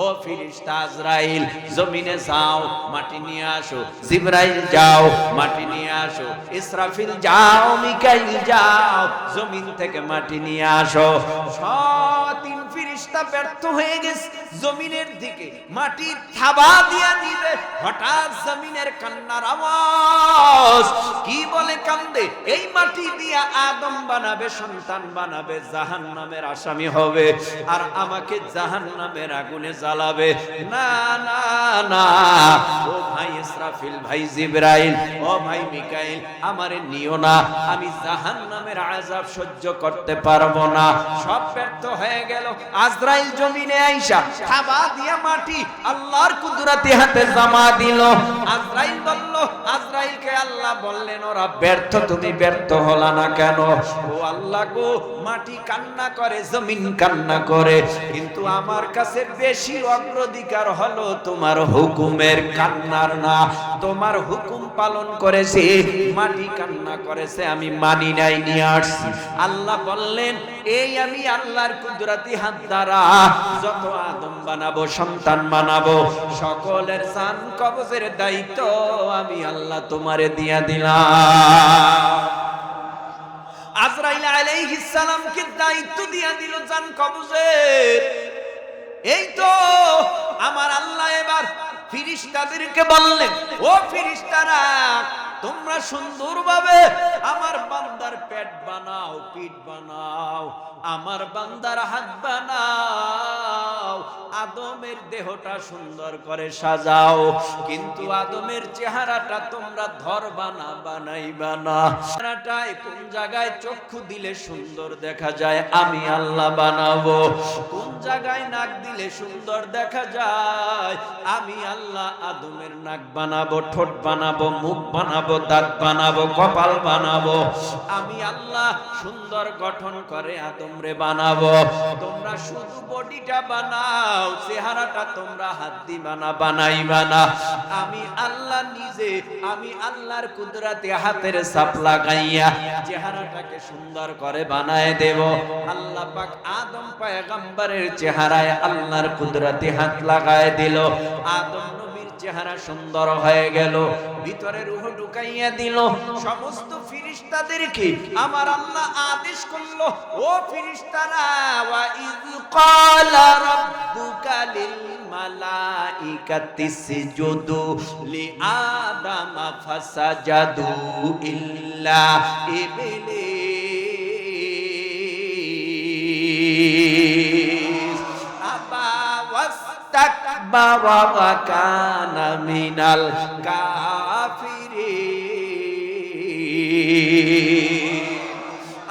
ও ফেরেশতা আজরাইল জমিনে যাও মাটি নিয়ে আসো, জিবরাইল যাও মাটি নিয়ে আসো, ইসরাফিল যাও, মিকাইল যাও জমিন থেকে মাটি নিয়ে আসো। তিন ফেরেশতা ব্যর্থ হয়ে গেছে, জমিনের দিকে মাটি থাবা দিয়া দিবে, হঠাৎ জমিনের কান্নার আওয়াজ। কি বলে কান্দে? এই মাটি দিয়া আদম বানাবে, সন্তান বানাবে, জাহান্নামের আসামি হবে আর আমাকে জাহান্নামের আগুনে জ্বালাবে। না না না, ও ভাই ইসরাফিল, ভাই জিবরাইল, ও ভাই মিকাইল, আমারে নিও না, আমি জাহান্নামের আযাব সহ্য করতে পারবো না। সব ব্যর্থ হয়ে গেল। আজরাইল জমিনে আইসা থাবা দিয়া মাটি আল্লাহর কুদরতি হাতে জমা দিল। আজরাইল বলল, আজরাইলকে আল্লাহ বললেন, ওরা ব্যর্থ, তুমি ব্যর্থ হলা না কেন? ও আল্লাহ গো, মাটি কান্না করে, জমিন কান্না করে, কিন্তু আমার কাছে বেশি অগ্রাধিকার হলো তোমার হুকুমের কান্নার না। তোমার হুকুম পালন করেছে, মাটি কান্না করেছে, আমি মানি নাই, নিয়ে আসছি। আল্লাহ বললেন, এই আমি আল্লাহর কুদরতি হাত দ্বারা যত আদম বানাবো, সন্তান বানাবো, সকলের জান কবজের দায়িত্ব আমি আল্লাহ তোমারে দিয়া দিলাম। আজরাইল আলাইহিস সালামকে দায়িত্ব দিয়া দিল জান কবজের। এই তো আমার আল্লাহ এবার ফেরেশতাদেরকে বললেন, ও ফেরেশতারা, তোমরা সুন্দরভাবে আমার বান্দার পেট বানাও, পিঠ বানাও, আমার বান্দার হাত বানাও, আদমের দেহটা সুন্দর করে সাজাও, কিন্তু আদমের চেহারাটা তোমরা ধরবা না, বানাইবা না। চেহারাটায় কোন জায়গায় চক্ষু দিলে সুন্দর দেখা যায় আমি আল্লাহ বানাবো, কোন জায়গায় নাক দিলে সুন্দর দেখা যায় আমি আল্লাহ আদমের নাক বানাবো, ঠোঁট বানাবো, মুখ বানাবো, দাঁত বানাবো, কপাল বানাবো, আমি আল্লাহ সুন্দর গঠন করে আদমরে বানাবো। তোমরা শুধু বডিটা বানাও, চেহারাটা তোমরা হাত দিবা না, বানাইবা না। আমি আল্লাহ নিজে, আমি আল্লাহর কুদরতে হাতের ছাপ লাগাইয়া চেহারাটাকে সুন্দর করে বানায় দেব। আল্লাহ পাক আদম পয়গম্বরের চেহারায় আল্লাহর কুদরতে হাত লাগায় দিল। আদম নবীর চেহারা সুন্দর হয়ে গেল, ভিতরে রূহ ঢুকাইয়া দিল। সমস্ত ফেরেশতাদেরকে আমার আল্লাহ আদেশ করলো, ও ফেরেশতারা, ওয়া ইয ক্বালা রাব্বুকা লিল মালাইকাতি ইসজুদু লিআদামা ফাসাজাদু ইল্লা ইবলিস আবা ওয়াস্তাকবারা ওয়া কানা মিনাল কাফিরিন।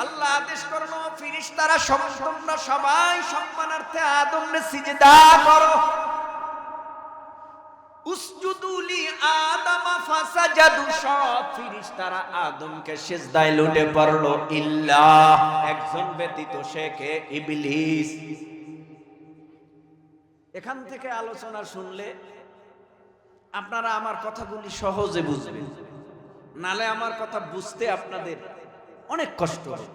আল্লাহ আদেশ করলো, ফেরেশতারা তোমরা সবাই সম্মানার্থে আদমকে সিজদা করো। উসজুদু লি আদামা ফাসাজাদু, সব ফেরেশতারা আদমকে সিজদায় লুটে পড়লো, ইল্লা, একজন ব্যতীত, সে কে? ইবলিস। এখান থেকে আলোচনা শুনলে আপনারা আমার কথাগুলি সহজে বুঝবেন, নালে আমার কথা বুঝতে আপনাদের অনেক কষ্ট হয়।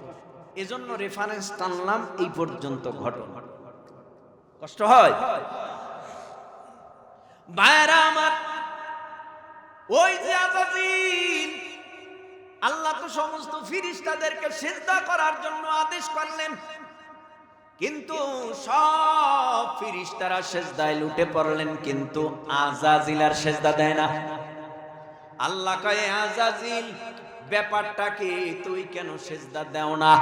এজন্য রেফারেন্স টানলাম এই পর্যন্ত ঘটনা। কষ্ট হয় ভাইরা আমার। ওই যে আযাজিল, আল্লাহ তো সমস্ত ফেরেশতাদেরকে সিজদা করার জন্য আদেশ করলেন, কিন্তু সব ফেরেশতারা সিজদায় লুটে পড়লেন, কিন্তু আযাজিল আর সিজদা দেয় না। আল্লাহ কয়, আযাজিল, ব্যাপারটা কি? তুই কেন সিজদা দেও না?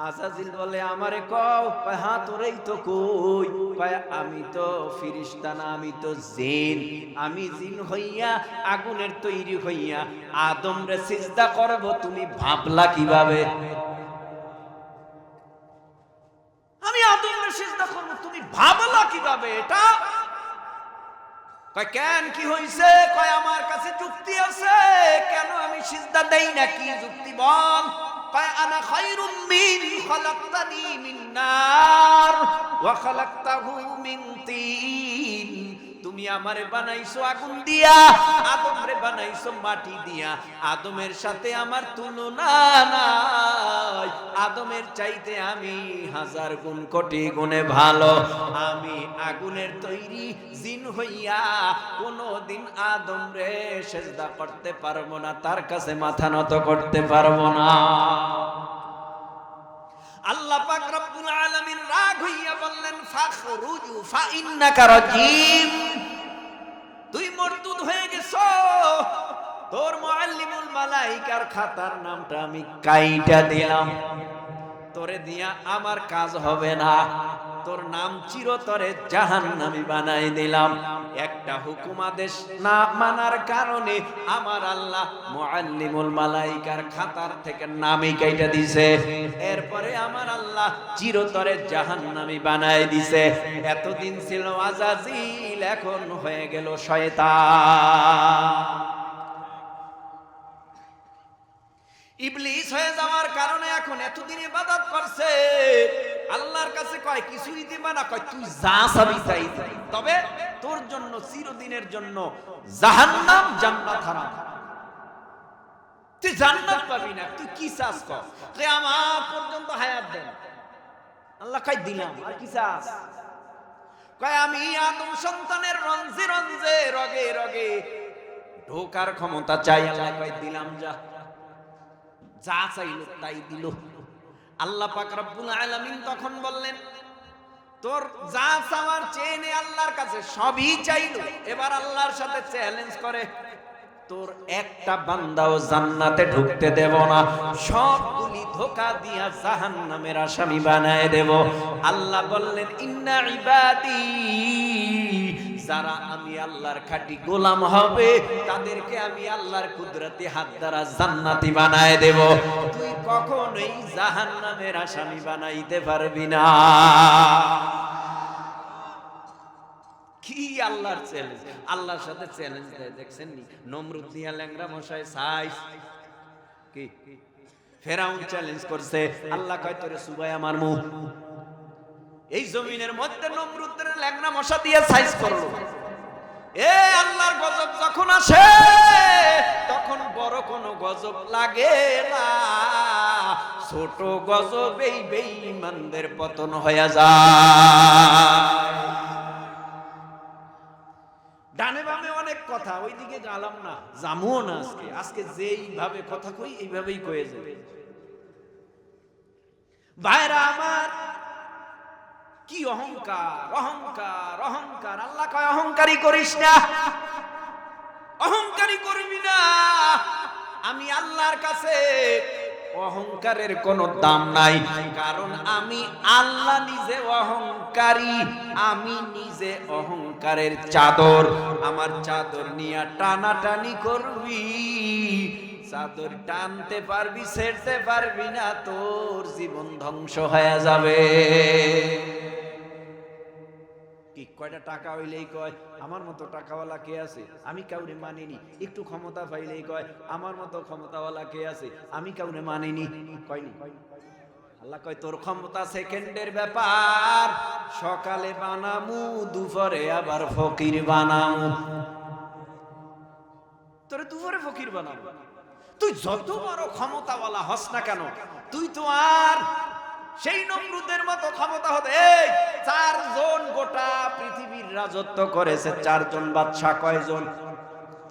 আযাজিল বলে, আমারে কও। কয়, হ্যাঁ, তোরেই তো কই। কয়, আমি তো ফেরেশতা না, আমি তো জিন। আমি জিন হইয়া, আগুনের তৈরি হইয়া আদমরে সিজদা করব, তুমি ভাবলা কিভাবে? আমি আদমরে সিজদা করব, তুমি ভাবলা কিভাবে এটা? কয়, কেন, কি হইছে? কয়, আমার কাছে যুক্তি আছে, কেন আমি সিজদা দেই না। কি যুক্তি বল? কয়, আনা খায়রুম মিন, খালাকতানি মিন নার ওয়া খালাকতাহু মিন তিন। তুমি তুমি আমারে বানাইছো আগুন দিয়া, আদমরে বানাইছো মাটি দিয়া। আদমের সাথে আমার তুলনা নাই, আদমের চাইতে আমি হাজার গুণ কোটি গুণে ভালো। আমি আগুনের তৈরি জিন হইয়া কোনদিন আদমরে সেজদা করতে পারবো না, তার কাছে মাথা নত করতে পারবো না। আল্লাহ পাক রব্বুল আলামিন রাগ হইয়া বললেন ফাখরুজু ফাইন্নাকা রাজিম, তুই মরদুদ হয়ে গেছো, তোর মুআল্লিমুল মালাইকার খাতার নামটা আমি কাইটা দিলাম, তোরে দিয়া আমার কাজ হবে না, তোর নাম চিরতরে জাহান্নামী বানাই দিলাম। একটা হুকুম আদেশ না মানার কারণে আমার আল্লাহ মুআল্লিমুল মালাইকার খাতার থেকে নামই কাইটা দিছে, এরপরে আমার আল্লাহ চিরতরে জাহান্নামী বানাই দিছে। এতদিন ছিল আজাজিল, এখন হয়ে গেল শয়তান। ইবলিস হয়ে যাওয়ার কারণে এখন এতদিন ইবাদত করছে, আল্লাহর কাছে কয় কিছুই দিবা না, কয় তুই যা চাবি তাই, তবে তোর জন্য চিরদিনের জন্য জাহান্নাম জান্নাত হারাম, তুই জান্নাত পাবি না, তুই কি চাস কর, কিয়ামত পর্যন্ত হায়াত দেন। আল্লাহ কয় দিলাম, আর কি চাস? কয় আমি আদম সন্তানের রঞ্জে রঞ্জে রগে রগে ঢোকার ক্ষমতা চাই। আল্লাহ কয় দিলাম, যা যা চাইল তাই দিল। আল্লাহ পাক রব্বুল আলামিন তখন বললেন তোর যা চাওয়ার চেয়ে নে আল্লাহর কাছে, সবই চাইলো। এবার আল্লাহর সাথে চ্যালেঞ্জ করে, তোর একটা বান্দাও জান্নাতে ঢুকতে দেব না, সবগুলি ধোঁকা দিয়া জাহান্নামের আসামি বানায় দেব। আল্লাহ বললেন ইন্না ইবাদি, যারা আমি আল্লাহর খাঁটি গোলাম হবে তাদেরকে আমি আল্লাহর কুদরতি হাত দ্বারা জান্নাতি বানায় দেব, তুই কখনোই জাহান্নামের আসামি বানাইতে পারবি না। কি আল্লাহর চ্যালেঞ্জ, আল্লাহর সাথে চ্যালেঞ্জ দেয়। দেখছেন নি নমরুদ দিয়া ল্যাংড়া মশাই সাইজ কি ফেরাউন চ্যালেঞ্জ করছে, আল্লাহ কয় তোরে সুবাই আমার মুখ। এই জমিনের মধ্যে নমরুদের ল্যাংড়া মশা দিয়ে সাইজ করলো। এ আল্লাহর গজব যখন আসে তখন বড় কোনো গজব লাগে না, ছোট গজবেই বেঈমানদের পতন হয়ে যায়। ডানে বামে অনেক কথা, ওইদিকে গেলাম না, জামুও না। আজকে যেইভাবে কথা কই এইভাবেই কয়ে যাবে। ভাইরা আমার, কি অহংকার অহংকার অহংকার। আল্লাহ কয় অহংকারী করিস না, অহংকারী করবি না। আমি আল্লাহর কাছে অহংকারের কোনো দাম নাই, কারণ আমি আল্লাহ নিজে অহংকারী। আমি নিজে অহংকারের চাদর, আমার চাদর নিয়ে টানাটানি করবি, চাদর টানতে পারবি ছেড়তে পারবি না, তোর জীবন ধ্বংস হয়ে যাবে। কি কয়টা টাকা হইলেই কয় আমার মতো টাকাওয়ালা কে আছে, আমি কাউরে মানিনি। একটু ক্ষমতা পাইলেই কয় আমার মতো ক্ষমতাওয়ালা কে আছে, আমি কাউরে মানিনি। কয়নি? আল্লাহ কয় তোর ক্ষমতা সেকেন্ডের ব্যাপার, সকালে বানামু দুপুরে আবার ফকির বানামু। তোরে দুপুরে ফকির বানাবো, তুই যত বড় ক্ষমতাওয়ালা হস না কেন, তুই তো আর সেই নমরুদের মতো ক্ষমতা হতে। এই 4 জন গোটা পৃথিবীর রাজত্ব করেছে, 4 জন বাদশা। কয়জন?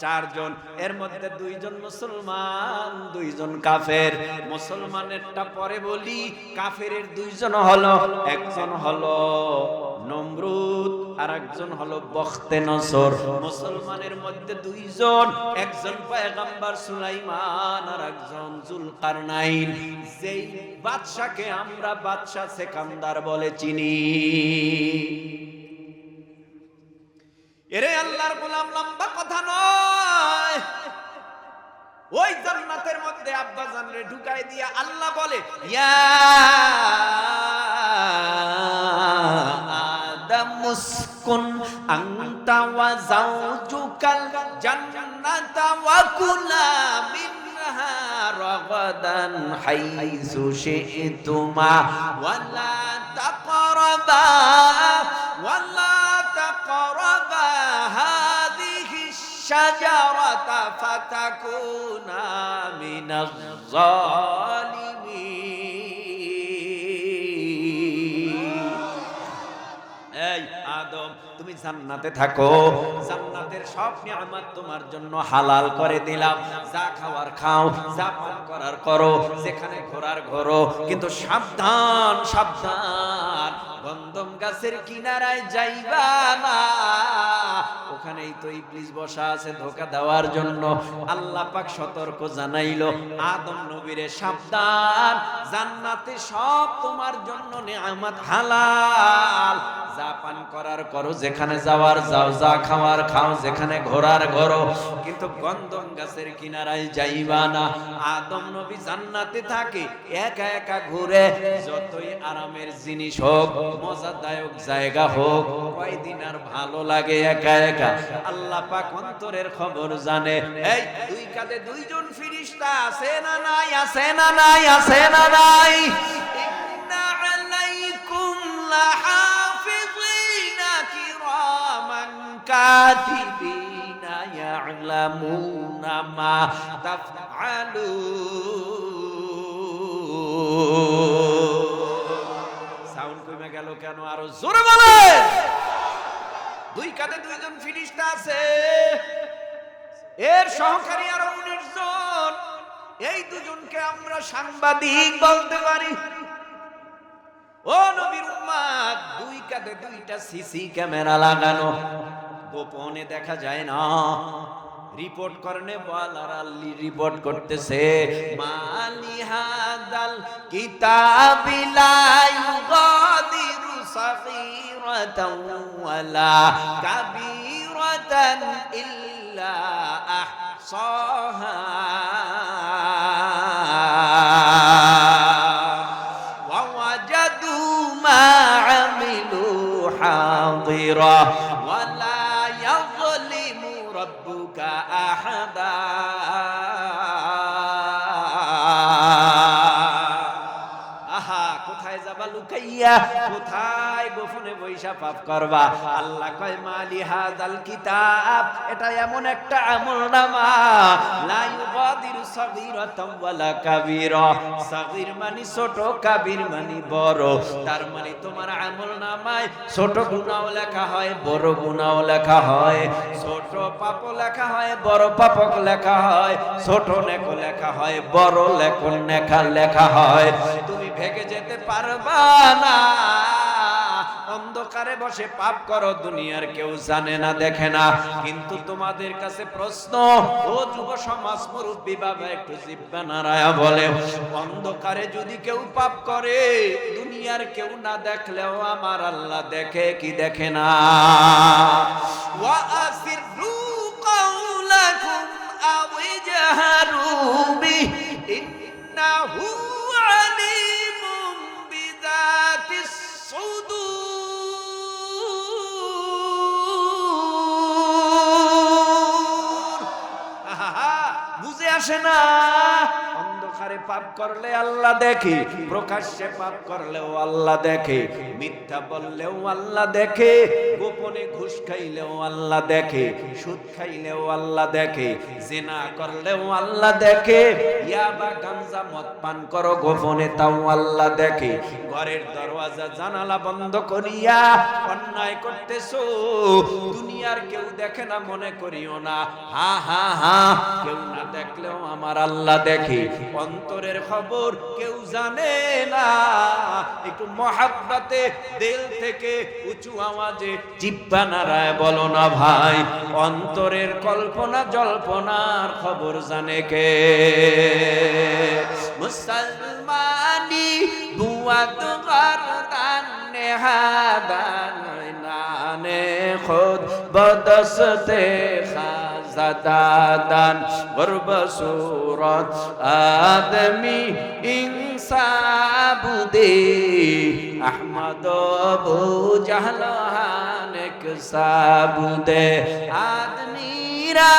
4 জন। এর মধ্যে 2 জন মুসলমান, 2 জন কাফের। মুসলমানেরটা পরে বলি, কাফেরের 2 জন হলো, একজন হলো নমরুদ আর একজন হলো বখতে নসর। মুসলমানের মধ্যে 2 জন, একজন পয়গম্বর সুলাইমান আর একজন জুলকারনাইন। যেই বাদশাকে আমরা বাদশা সেকান্দার বলে চিনি। এরে আল্লাহর গোলাম, লম্বা কথা নয়। ওই জান্নাতের মধ্যে আব্বা জানরে ঢুকাই দিয়া আল্লাহ বলে ইয়া আদম মুসকুন আনতা ওয়া যাওজুকাল জান্নাতা ওয়া কুলা মিনহা রাগাদান হাইসু শি'তুমা ওয়া লা তাকরাবা الشجرة فتكون من الظالمين এই আদম তুমি জান্নাতে থাকো, জান্নাতের সব নিয়ামত তোমার জন্য হালাল করে দিলাম, যা খাওয়ার খাও, যা পান করার করো, যেখানে ঘোরার ঘোরো, কিন্তু সাবধান সাবধান, গন্ধম গাছের কিনারায় যাইবা না, ওখানেই তো ইবলিস বসা আছে ধোঁকা দেওয়ার জন্য। আল্লাহ পাক সতর্ক জানাইলো আদম নবীরে, সাবধান, জান্নাতে সব তোমার জন্য নিয়ামত হালাল, যা পান করার করো, যেখানে যাওয়ার যাও, যা খাওয়ার খাও, যেখানে ঘোরার ঘোরো, কিন্তু গন্ধম গাছের কিনারায় যাইবা না। আদম নবী জান্নাতে থাকে, একা একা ঘুরে, যতই আরামের জিনিস হোক, মজাদায়ক জায়গা হোক, কয়দিন আর ভালো লাগে একা একা। আল্লাহ পাক অন্তরের খবর জানে। এই দুই কাঁধে দুইজন ফেরেশতা আছে না নাই, আছে না নাই, আছে না নাই? ইন্না আলাইকুম লাহাফিযিনা কিরামান কাতিবিনা ইয়ালামুনা মা তাফআলুন। সাউন্ড কমে গেল কেন? আরো জোরে বলেন। দুই কাঁধে দুইজন ফেরেশতা আছে, এর সহকারী আরো 19 জন। এই দুজনকে আমরা সাংবাদিক বলতে পারি। ও নবীর উম্মত, দুই কাঁধে দুইটা সিসি ক্যামেরা লাগানো, গোপনে দেখা যায় না। রিপোর্ট করনে ওয়ালারা রিপোর্ট করতেছে, মালি হাদাল কিতাবি লা ইউগাদিরু সাগীরাতান ওয়ালা কাবীরাতান ইল্লা আহসাহা ওয়া ওয়াজাদু মা আমিলু হাদিরা ওয়ালা ইয়াযলিমু রাব্বুকা আহাদা। আহা, কোথায় যাবা লুকাইয়া, কোথায় গোপনে বৈশা পাপ করবা? আল্লাহ কয় মালি হাদাল কিতাব, এটা এমন একটা আমলনামা, লা ইউগাদিরু সাগীরাতান ওয়ালা কাবীরা, সাগীর মানে ছোট, কাবীর মানে বড়। তার মানে তোমার আমলনামায় ছোট গুনাহ লেখা হয়, বড় গুনাহ লেখা হয়, ছোট পাপও লেখা হয়, বড় পাপও লেখা হয়, ছোট নেক লেখা হয়, বড় নেক লেখা হয়। তুমি ভেগে যেতে পারবা না। অন্ধকারে বসে পাপ করো, দুনিয়ার কেউ জানে না, দেখে না, কিন্তু তোমাদের কাছে প্রশ্ন, ও যুব সমাজ, মুরব্বী বাবা, একটু জিহ্বা নাড়ায়া বলে, অন্ধকারে যদি কেউ পাপ করে, দুনিয়ার কেউ না দেখলেও আমার আল্লাহ দেখে কি দেখে না? ওয়া আসিররু কাওলাকুম আও ইজহারু বিহি ইন্নাহু আলিমুম বিযাতিস সুদূর। বুঝে আসে না? অন্ধকারে পাপ করলে আল্লাহ দেখে, প্রকাশ্যে পাপ করলেও আল্লাহ দেখে, মিথ্যা বললেও আল্লাহ দেখে, গোপনে ঘুষ খাইলেও আল্লাহ দেখে, সুদ খাইলেও আল্লাহ দেখে, জিনা করলেও আল্লাহ দেখে, ইয়াবা গাঞ্জা মদ পান করো গোপনে, তাও আল্লাহ দেখে। ঘরের দরওয়াজা জানালা বন্ধ করিয়া অন্যায় করতেছো, দুনিয়ার কেউ দেখে না মনে করিও না। হা হা হা, কেউ না দেখলেও আমার আল্লাহ দেখে। অন্তরের খবর কেউ জানে না। একটু মহাব্বতে দিল থেকে উঁচু আওয়াজে জিহ্বা নাড়ায় বলো না ভাই, অন্তরের কল্পনা জল্পনার খবর জানে কে? মুসলমানি বুয়াত গরদান নেহাদান নানে খুদ বদস্তে খাজাদাদান গর্ব সুরত আদমি ইনসাবুদে আহমদ বু জাহলানেক সাবুদে আদমিরা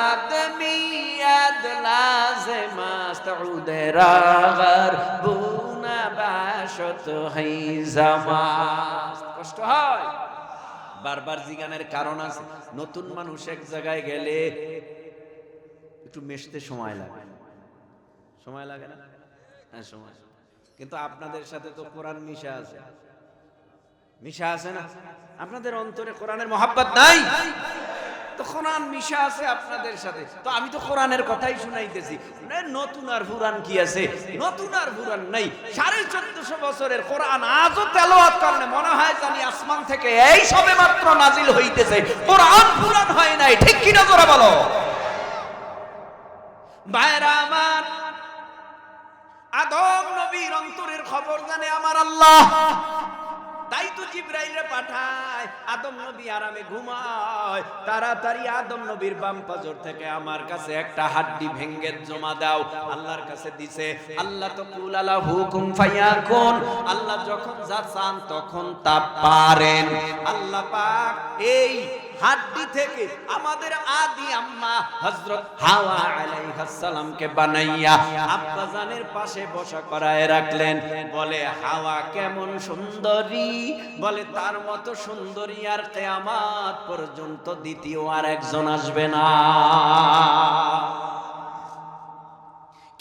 আদমিয়াত লাজমাস্তুদে রাগর বুনা বাশত হাই জামাস। কষ্ট হয়, বারবার জিজ্ঞানের কারণ আছে। নতুন মানুষ এক জায়গায় গেলে একটু মেশতে সময় লাগে, সময় লাগে না? হ্যাঁ সময়। কিন্তু আপনাদের সাথে তো কোরআন মিশা আছে, মিশা আছে না? আপনাদের অন্তরে কোরআনের মহাব্বত নাই তো কোরআন মিশা আছে আপনাদের সাথে। তো আমি তো কোরআনের কথাই শুনাইতেছি। নতুন আর পুরান কি আছে? নতুন আর পুরান নাই। 1450 বছরের কোরআন আজও তেলাওয়াত করলে মনে হয় জানি আসমান থেকে এই সবে মাত্র নাজিল হইতেছে, কোরআন পুরান হয় নাই। ঠিক কি না জোরে বলো? ভাইরা আমার, আদম নবীর অন্তরের খবর জানে আমার আল্লাহ, তাই তো জিবরাইলে পাঠায়। আদম নবী আরামে ঘুমায়, তাড়াতাড়ি আদম নবীর বাম পাজর থেকে আমার কাছে একটা হাড্ডি ভেঙ্গে জমা দাও। আল্লাহর কাছে দিছে। আল্লাহ তো কুল আলা হুকুম ফায়াকুন, আল্লাহ যখন যা চান তখন তা পারেন। আল্লাহ পাক এই হাড্ডি থেকে আমাদের আদি আম্মা হযরত হাওয়া আলাইহিস সালামকে বানাইয়া আব্বাজানের পাশে বসা করায় রাখলেন। বলে হাওয়া কেমন সুন্দরী, বলে তার মতো সুন্দরী আর কিয়ামত পর্যন্ত দ্বিতীয় আর একজন আসবে না।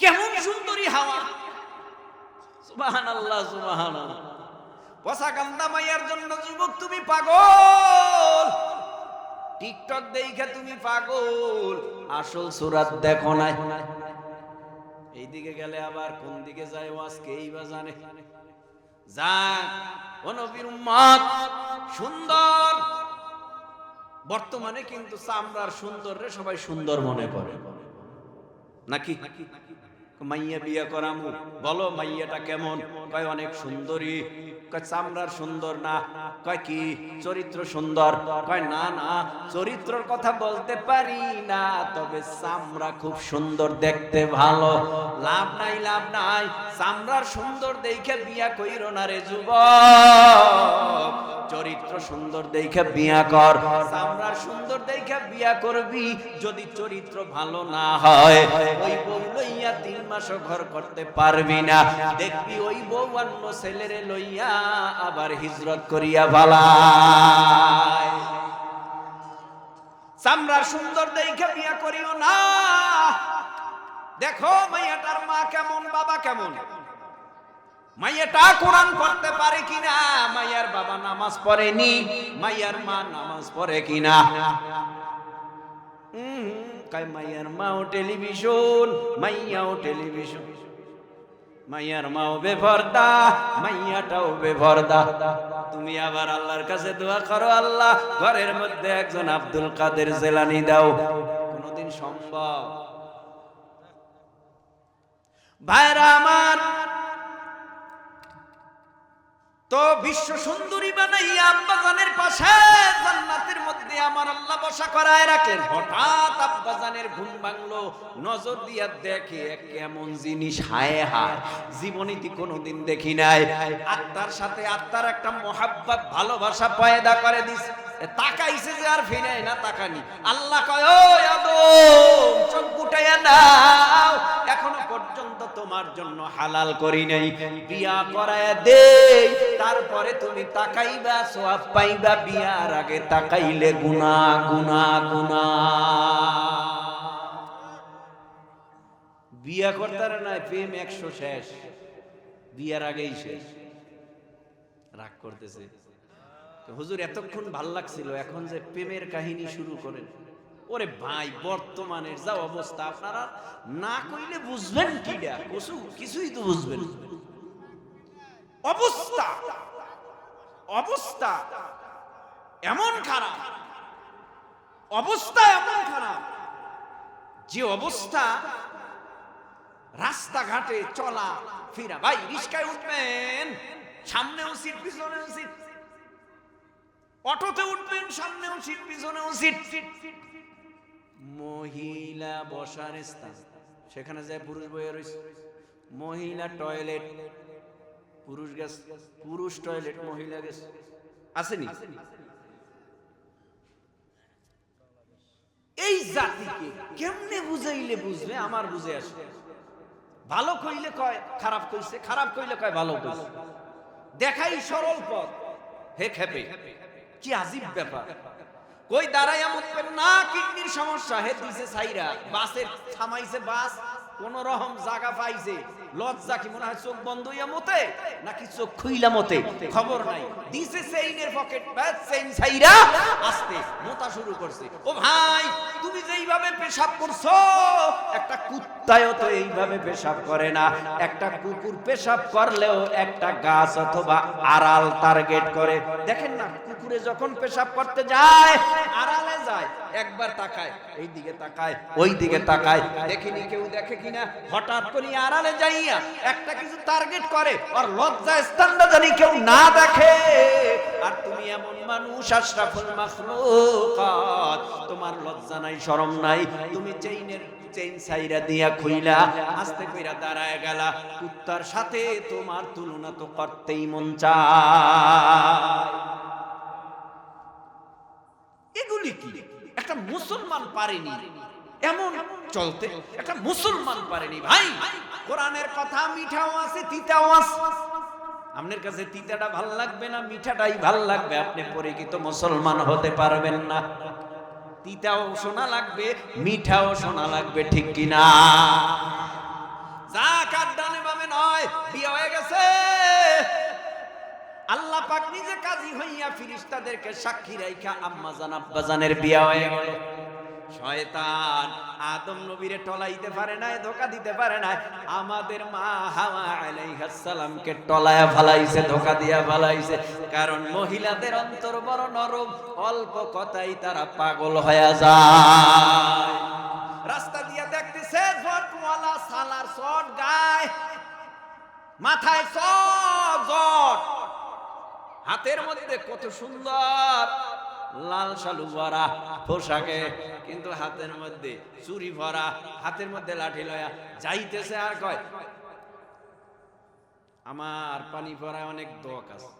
কেমন সুন্দরী হাওয়া, সুবহানাল্লাহ সুবহানাল্লাহ। পচা কান্দা মাইয়ার জন্য যুবক তুমি পাগল, টিকটক দেখে তুমি পাগল, আসল সুরাত দেখো না। এইদিকে গেলে আবার কোন দিকে যায় আজকেই বা জানে। যাক ও নবীর উম্মত, সুন্দর বর্তমানে কিন্তু চামড়ার সুন্দর রে সবাই সুন্দর মনে করে নাকি? মাইয়া বিয়া করামু, বলো মাইয়াটা কেমন? কয় অনেক সুন্দরী। কয় চামড়ার সুন্দর না, কয় কি চরিত্র সুন্দর? কয় না না, চরিত্রের কথা বলতে পারি না, তবে চামড়া খুব সুন্দর, দেখতে ভালো। লাভ নাই, লাভ নাই, চামড়ার সুন্দর দেখে বিয়া কইরো না রে যুবক, চরিত্র সুন্দর দেখে বিয়া কর। চামড়ার সুন্দর দেখে বিয়া করবি, যদি চরিত্র ভালো না হয় ওই বউ লইয়া 3 মাসও ঘর করতে পারবি না। দেখবি ওই বউ অন্য ছেলেরে লইয়া আবার হিজরত করিয়া ভালায়। চামড়ার সুন্দর দেখে বিয়া করিও না। দেখো মাইয়াটার মা কেমন, বাবা কেমন, মাইয়াটা কোরআন পড়তে পারে কিনা, মাইয়ার বাবা নামাজ পড়েনি, মাইয়ার মা নামাজ পড়ে কিনা। কয় মাইয়ার মাও টেলিভিশন, মাইয়াও টেলিভিশন, মাইয়ার মাও বেপরদা, মাইয়াটাও বেপরদা। তুমি আবার আল্লাহর কাছে দোয়া করো, আল্লাহ ঘরের মধ্যে একজন আব্দুল কাদের জিলানী দাও। কোনদিন সম্ভব? ভাইরা আমার, তো বিশ্ব সুন্দরী বানাইয়া আব্বাজানের পাশে জান্নাতের মধ্যে আমার আল্লাহ বসা করায় রাখলেন। হঠাৎ আব্বাজানের ঘুম ভাঙলো, নজর দিয়া দেখে কেমন জিনিস, হায় হায়, জীবনীতে কোনোদিন দেখি নাই। আত্মার সাথে আত্মার একটা মহাব্বত, ভালোবাসা পয়দা করে দিছে। তাকাইছে যে আর ফিরে না তাকানি। আল্লাহ কয় ও আদম, চোখ গুটাইয়া নাও, এখনো পর্যন্ত তোমার জন্য হালাল করি নাই, বিয়া করায়া দেই, তারপরে তুমি তাকাইবা, সওয়াব পাইবা। বিয়ার আগে তাকাইলে গুনাহ গুনাহ গুনাহ। বিয়া করতারে না, প্রেম 100 শেষ, বিয়ার আগেই শেষ। রাগ করতেছে হুজুর, এতক্ষণ ভাল লাগছিল, এখন যে প্রেমের কাহিনী শুরু করেন। ওরে ভাই, বর্তমানের যা অবস্থা, আপনারা না কইলে বুঝবেন কি? কিছুই তো বুঝবেন। অবস্থা অবস্থা এমন খারাপ, অবস্থা এমন খারাপ যে অবস্থা রাস্তাঘাটে চলা ফিরা। ভাই রিস্কায় উঠবেন, সামনেও সিট পিছনেও সিট, অটোতে উঠবেন, সামনেও সিট পিছনেও সিট, মহিলা বসার স্থান, সেখানে যায় পুরুষ বইয়া রয়েছে। মহিলা টয়লেট, পুরুষ গেছে, পুরুষ টয়লেট, মহিলা গেছে, আসেনি? এই জাতিকে কেমনে বুঝাইলে বুঝবে? আমার বুঝে আসে। ভালো কইলে কয় খারাপ কইছে, খারাপ কইলে কয় ভালো কইছে। দেখাই সরল পথ, হে খেপে কি আজীব ব্যাপার। কই দাঁড়াইয়া মুতবেন না, কিডনির সমস্যা, হে দিছে সাইরা, বাসের থামাইছে, বাস কোন রকম জায়গা পাইছে, লজ্জা কি মনে হয় চোখ বন্ধ হইয়া মতে নাকি চোখ খুইলা মতে খবর নাই, দিছে চেইনের পকেট ব্যাস, চেইন সাইরা আস্তে মোতা শুরু করছে। ও ভাই, তুমি যেইভাবে পেশাব করছো, একটা কুত্তায়ও তো এইভাবে পেশাব করে না। একটা কুকুর পেশাব করলেও একটা গাছ অথবা আড়াল টার্গেট করে। দেখেন না, কুকুরে যখন পেশাব করতে যায় আড়ালে যায়, একবার তাকায়, এই দিকে তাকায়, ওই দিকে তাকায়, দেখিনি কেউ দেখে কিনা, হঠাৎ করে আড়ালে যাইয়া একটা কিছু টার্গেট করে, আর লজ্জা স্থানটা জানি কেউ না দেখে। আর তুমি এমন মানুষ, আশরাফুল মাখলুকাত, তোমার লজ্জা নাই, শরম নাই, তুমি চেইন সাইরা দিয়া খুইলা আস্তে কইরা দাঁড়ায় গেলা, কুত্তার সাথে তোমার তুলনা তো করতেই মন চায়। এগুলি কি একটা মুসলমান পারেনি এমন চলতে, একটা মুসলমান পারেনি। ভাই, কোরআনের কথা মিঠাও আছে, তিতাও আছে। আপনার কাছে তিতাটা ভাল লাগবে না, মিঠাটাই ভাল লাগবে, আপনি পরিচিত মুসলমান হতে পারবেন না। তিতাও শোনা লাগবে, মিঠাও শোনা লাগবে, ঠিক কিনা? যাকাত ডানে বামে নয়, বিয়ে হয়ে গেছে, আল্লাহ পাক নিজে কাজী হইয়া ফেরেশতাদেরকে সাক্ষী রাইখা আম্মা জান আব্বা জানের বিয়ে হয়ে গেল। শয়তান আদম নবীরে টলাইতে পারে নাই, ধোঁকা দিতে পারে নাই, আমাদের মা হাওয়া আলাইহিস সালামকে টলায়া ফালাইছে, ধোঁকা দিয়া ফালাইছে। কারণ মহিলাদের অন্তর বড় নরম, অল্প কথাই তারা পাগল হয়ে যায়। রাস্তা দিয়া দেখতেছে জটওয়ালা সালার শট গায়, মাথায় সব জট, হাতের মধ্যে কত সুন্দর লাল শালু ভরা পোশাকে, কিন্তু হাতের মধ্যে চুরি ভরা, হাতের মধ্যে লাঠি লয়া যাইতেছে, আর কয় আমার পানি পড়ায় অনেক দোক আছে,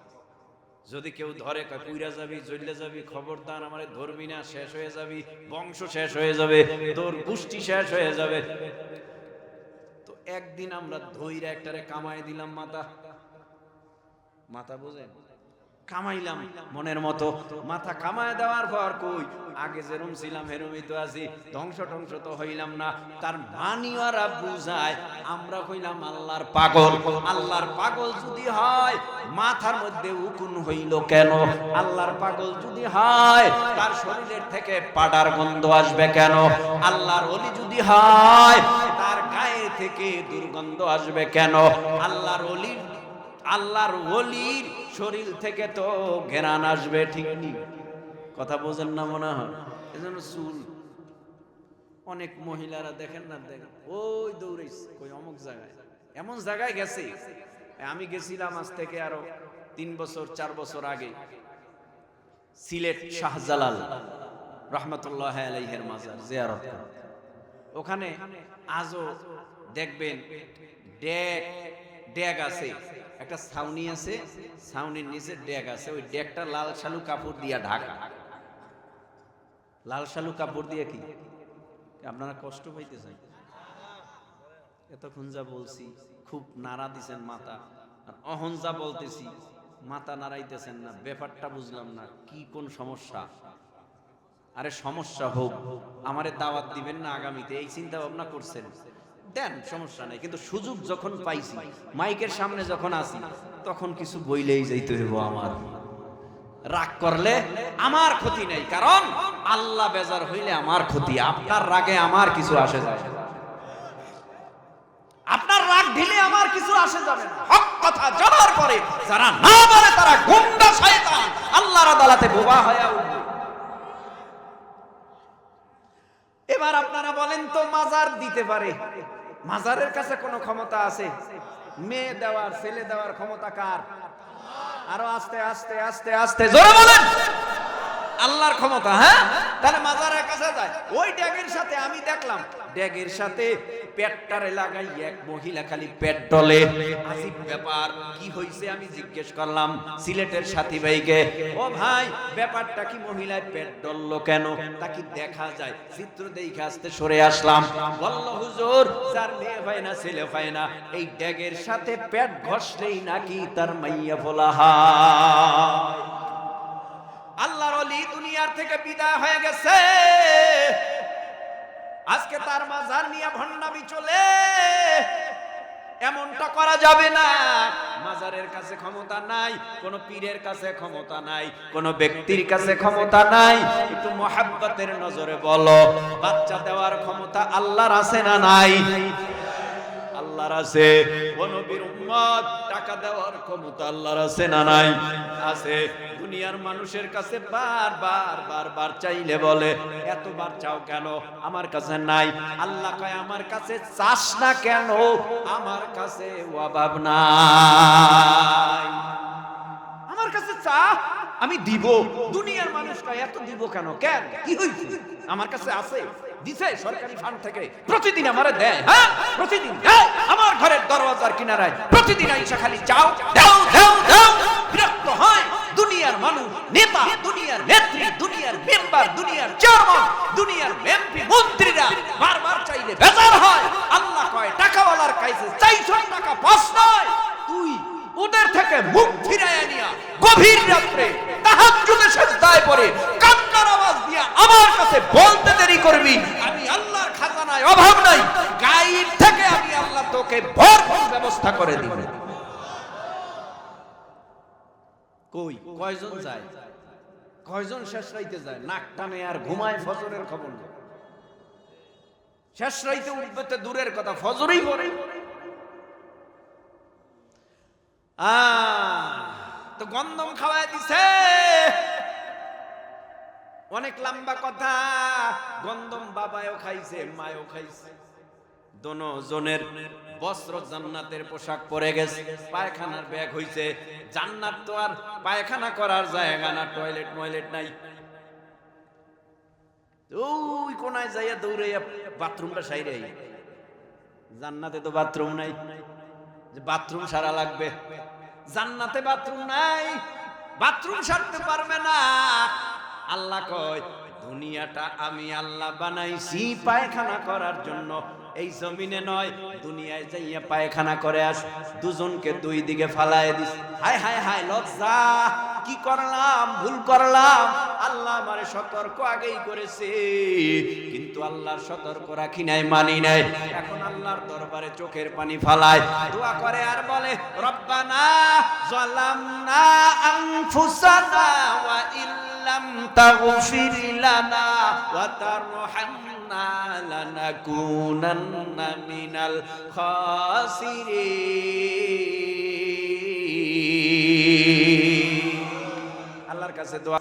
যদি কেউ ধরে কয় পুইরা যাবি, জ্বলে যাবি, খবরদার আমারে ধরবি না, শেষ হয়ে যাবি, বংশ শেষ হয়ে যাবে, তোর গোষ্ঠী শেষ হয়ে যাবে। তো একদিন আমরা ধইরা একটারে কামাই দিলাম, মাথা বুঝেন, কামাইলাম মনের মতো। মাথা কামায় দেওয়ার পর কই আগে যেরম ছিলাম হেরমই তো আছি, ধ্বংস টংস তো হইলাম না। তার মানিওয়ারা বুঝায় আমরা কইলাম আল্লাহর পাগল। আল্লাহর পাগল যদি হয় মাথার মধ্যে উকুন হইল কেন? আল্লাহর পাগল যদি হয় তার শরীরের থেকে পাডার গন্ধ আসবে কেন? আল্লাহর ওলি যদি হয় তার গায়ে থেকে দুর্গন্ধ আসবে কেন? আল্লাহর ওলির শরীর থেকে তো ঘেরান আসবে, ঠিক নি? কথা বোঝেন না মনে হয়। এজন্য চুল অনেক মহিলারা দেখেন না, দেখেন ওই দৌড়াইছে কই অমুক জায়গায়, এমন জায়গায় গেছে। আমি গেছিলাম আজ থেকে আরো 3 বছর 4 বছর আগে, সিলেট শাহজালাল রহমতুল্লাহ আলাইহির মাজার জিয়ারত। ওখানে আজও দেখবেন ড্যাগ আছে, একটা ছাউনি আছে, ছাউনির নিচে ড্যাগ আছে, ওই ড্যাগটা লাল শালু কাপড় দিয়া ঢাকা। লাল শালু কাপড় দিয়ে কি আপনারা কষ্ট পাইতেছেন? এতক্ষণ যা বলছি খুব নাড়া দিছেন মাথা, আর অহন যা বলতেছি মাথা নাড়াইতেছেন না, ব্যাপারটা বুঝলাম না কি, কোন সমস্যা? আরে সমস্যা হোক, আমারে দাওয়াত দিবেন না আগামীতে, এই চিন্তা ভাবনা করছেন, দেন, সমস্যা নাই। কিন্তু সুযোগ যখন পাইছি, মাইকের সামনে যখন আসি, তখন কিছু বইলেই যাইতে হইব। আমার রাগ করলে আমার ক্ষতি নেই, কারণ আল্লাহ বেজার হইলে আমার ক্ষতি। আপনার রাগে আমার কিছু আসে যায় না, আপনার রাগ ঢিলে আমার কিছু আসে যাবে না। হক কথা জানার পরে যারা না বলে তারা গুন্ডা শয়তান, আল্লাহর আদালতে বোবা হয়ে উঠবে। এবার আপনারা বলেন তো, মাজার দিতে পারে, মাজারের কাছে কোনো ক্ষমতা আছে? মেয়ে দেওয়ার, ছেলে দেওয়ার ক্ষমতা কার? আরো আস্তে আস্তে আস্তে আস্তে জোরে বলেন, আল্লাহর ক্ষমতা। হ্যাঁ, তাহলে মাজারের কাছে যায়। ওই ড্যাগের সাথে আমি দেখলাম, ড্যাগের সাথে পেটটারে লাগাই এক মহিলা খালি পেট ডলে। আজীব ব্যাপার, কি হইছে আমি জিজ্ঞেস করলাম সিলেটের সাথী ভাইকে, ও ভাই ব্যাপারটা কি, মহিলায় পেট ডললো কেন? তা কি দেখা যায়? চিত্র দেখে আসতে সরে আসলাম। বলল হুজুর, যার মেয়ে হয় না, ছেলে হয় না, এই ড্যাগের সাথে পেট ঘষলেই নাকি তার মাইয়া ফোলা হয়। আল্লাহর ওলি দুনিয়ার থেকে বিদায় হয়ে গেছে, আজকে তার মাজার নিয়ে ভণ্ডামি চলে। এমনটা করা যাবে না। মাজারের কাছে ক্ষমতা নাই, কোন পীরের কাছে ক্ষমতা নাই, কোন ব্যক্তির কাছে ক্ষমতা নাই। একটু মহাব্বতের নজরে বলো, বাচ্চা দেওয়ার ক্ষমতা আল্লাহর আছে না নাই? আল্লাহর আছে। কোন নবীর উম্মত টাকা দেওয়ার ক্ষমতা আল্লাহর আছে না নাই? আছে। দুনিয়ার মানুষের কাছে বারবার চাইলে বলে এতবার চাও কেন, আমার কাছে নাই। আল্লাহ কয় আমার কাছে চাস না কেন, আমার কাছে অভাব নাই। আমার কাছে চা, আমি দিব। দুনিয়ার মানুষ কয় এত দিব কেন, কেন কি হইছে? আমার কাছে আছে, দিছে সরকারি ফান্ড থেকে, প্রতিদিন আমারে দেয়। হ্যাঁ, প্রতিদিন দেয়। আমার ঘরের দরওয়াজার কিনারায় প্রতিদিন আইসা খালি চাও, দাও দাও দাও। বিরক্ত হয় দুনিয়ার মানুষ, নেতা, দুনিয়ার নেত্রী, দুনিয়ার মেম্বার, দুনিয়ার চেয়ারম্যান, দুনিয়ার এমপি মন্ত্রীরা বারবার চাইলে বেজার হয়। আল্লাহ কয় টাকাওয়ালার কাছে চাইছো টাকা পাস নয়, তুই ওদের থেকে মুখ ফিরাইয়া নিয়া গভীর রাত্রে তাহাজ্জুদে সিজদায় পড়ে কান্নার আওয়াজ দিয়ে আমার কাছে বলতে দেরি করবি, আমি আল্লাহর খাজানায় অভাব নাই, গায়েব থেকে আমি আল্লাহ তোকে ভরপুর ব্যবস্থা করে দিব। কই কয়জন যায়, কয়জন শেষ রাইতে যায়, নাক টানে আর ঘুমায়, ফজরের খবর নেই। শেষ রাইতে উঠবে তো দূরের কথা, ফজরই পড়ে। তো গন্ধম খাওয়াই দিছে, অনেক লম্বা কথা। গন্ধম বাবাও খাইছে, মায়ও খাইছে, দোনোজনের বস্ত্র জান্নাতের পোশাক পরে গেছে, পায়খানার ব্যাগ হইছে। জান্নাত তো আর পায়খানা করার জায়গা না, টয়লেট ময়লেট নাই। ওই কোনায় যাইয়া দৌড়াইয়া বাথরুমটা সাইরে, জান্নাতে তো বাথরুম নাই, যে বাথরুম সারা লাগবে। জান্নাতে বাথরুম নাই, বাথরুম সারতে পারবে না। আল্লাহ কয় দুনিয়াটা আমি আল্লাহ বানাইছি পায়খানা করার জন্য, এই জমিনে নয়, দুনিয়ায় যাইয়া পায়খানা করে আস। দুজনকে দুই দিকে ফালায় দিস। হায় হায় হায় লজ্জা, কি করলাম, ভুল করলাম। আল্লাহ আমারে সতর্ক আগেই করেছে, কিন্তু আল্লাহর সতর্ক রাখি নাই, মানি নাই। এখন আল্লাহর দরবারে চোখের পানি ফালায়, দোয়া করে আর বলে রব্বানা যালামনা আনফুসানা ওয়া ইল্লাম তাগফির লানা ওয়া তারহামনা লানাকুনান্না মিনাল খাসিরিন। আল্লাহর কাছে দোয়া